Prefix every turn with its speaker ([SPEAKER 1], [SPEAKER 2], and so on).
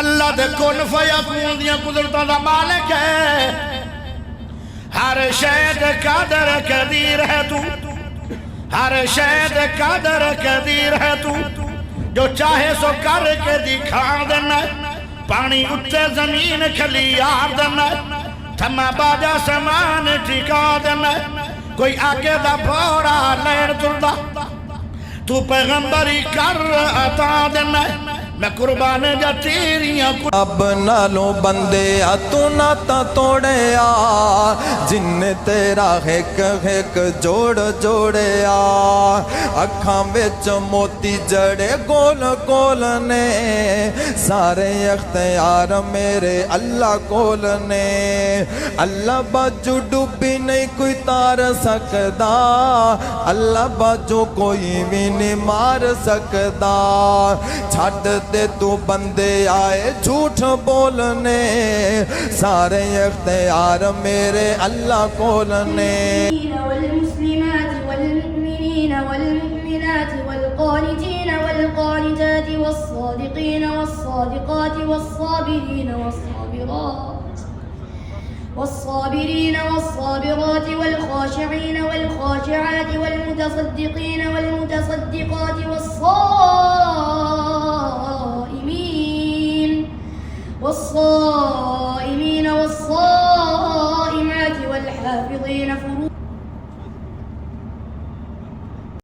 [SPEAKER 1] اللہ دے کن فیکون دیاں قدرتاں دا مالک ہے، ہر شے دے قادر قدیر ہے تو، ہر شے دے قادر قدیر ہے تو، جو چاہے سو کر کے دکھا دینا، پانی اٹھے زمین کھلی آر دینا، تھما باجا سمان ٹھکا دینا، کوئی آگے دا بھوڑا لیر تردہ، تو پیغمبری کر عطا دینا، میں قربان جا تیریاں
[SPEAKER 2] اب نالوں بندے تو نہ تا توڑے جن نے تیرا ہک ہک جوڑ جوڑے اکھاں وچ موتی جڑے گول گول نے، سارے اختیار میرے اللہ کول نے، اللہ باجو ڈوبی نہیں کوئی تار سکدا، اللہ باجو کوئی بھی نہیں مار سکدا، چھٹ دے تو بندے آئے جھوٹ بولنے، سارے اختیار میرے اللہ کولنے۔
[SPEAKER 3] والمسلمات والمؤمنين والمؤمنات والقانتين والقانتات والصادقين والصادقات والصابرين والصابرات والخاشعين والخاشعات والمتصدقين والمتصدقات والصائمين والصائمات والحافظين